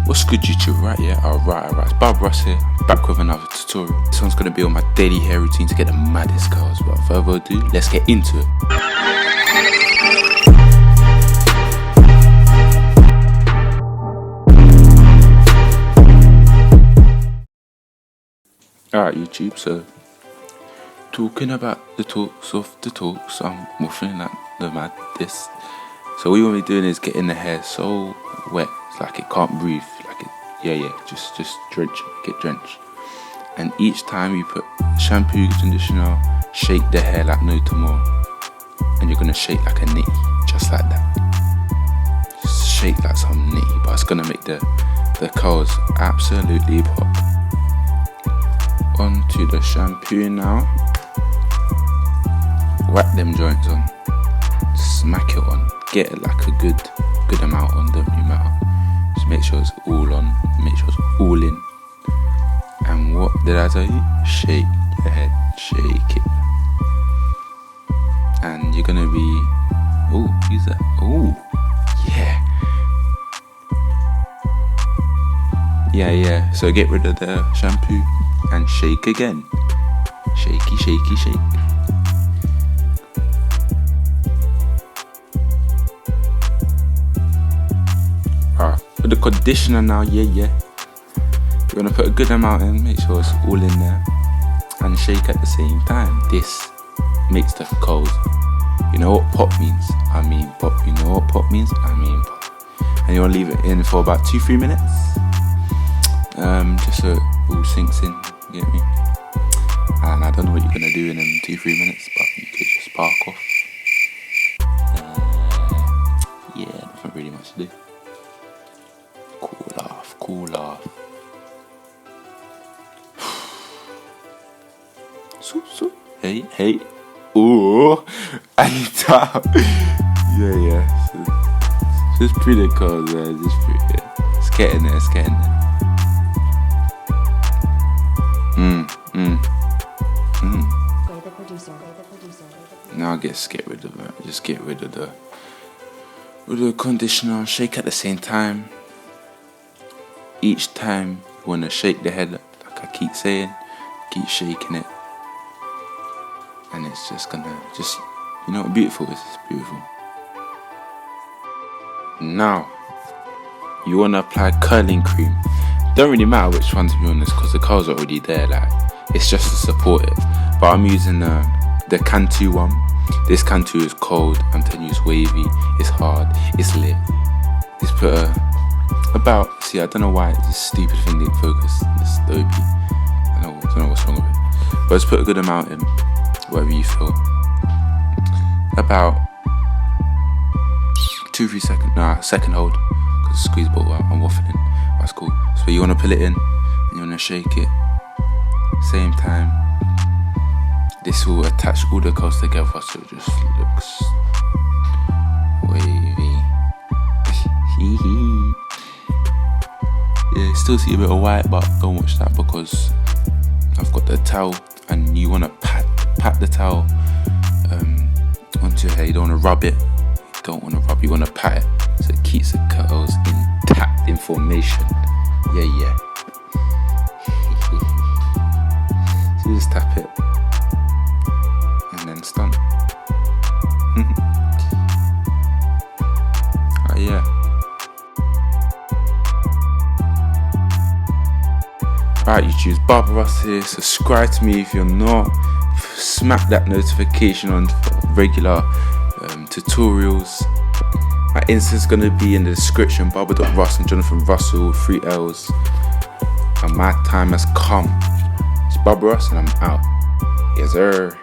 What's good, YouTube? Right, yeah, alright. It's Bob Ross here, back with another tutorial. This one's gonna be on my daily hair routine to get the maddest curls. Without further ado, let's get into it. Alright, YouTube, so talking about the talks of the talks, I'm waffling like the maddest. So what you want to be doing is getting the hair so wet, it's like it can't breathe. Just drench it, get drenched. And each time you put shampoo, conditioner, shake the hair like no tomorrow. And you're gonna shake like a nitty, just like that. Just shake like some nitty, but it's gonna make the curls absolutely pop. Onto the shampoo now. Whack them joints on. Smack it on. Get it like a good amount on, don't really matter. Just make sure it's all on, make sure it's all in. And what did I tell you? Shake your head, shake it. And you're gonna be, use that, yeah. So get rid of the shampoo and shake again. Shaky, shaky, shake. With the conditioner now, you're gonna put a good amount in, make sure it's all in there, and shake at the same time. This makes the curls. You know what pop means? I mean pop. You know what pop means? I mean pop. And you wanna leave it in for about 2-3 minutes, just so it all sinks in. You get me? And I don't know what you're gonna do in them 2-3 minutes, but you could just spark off. Nothing really much to do. Cool off. So. Hey. Ooh. And down. Yeah. So, just pretty cool, man. Just pretty. It's getting there. Now get rid of it. Just get rid of the conditioner. Shake at the same time. Each time you want to shake the head, like I keep saying, keep shaking it, and it's just gonna you know what beautiful is? It's beautiful. Now you want to apply curling cream. Don't really matter which one, to be honest, because the curls are already there. Like, it's just to support it. But I'm using the Cantu one. This Cantu is cold. I'm telling you, it's wavy, it's hard, it's lit. Just put I don't know why this stupid thing didn't focus. It's dopey. I don't know what's wrong with it. But just put a good amount in, whatever you feel. About 2-3 seconds. Second hold. Because the squeeze bottle, I'm waffling. That's cool. So you want to pull it in, and you want to shake it. Same time. This will attach all the curls together, so it just looks wavy. Yeah, still see a bit of white, but don't watch that because I've got the towel, and you want to pat the towel onto your hair. You don't want to rub it. You want to pat it so it keeps the curls intact in formation. Yeah. So you just tap it and then stun. Yeah. Alright, YouTube's Bob Ross here. Subscribe to me if you're not. Smack that notification on for regular tutorials. My Insta's gonna be in the description. Barbara.Ross and Jonathan Russell, 3 L's. And my time has come. It's Bob Ross and I'm out. Yes, sir.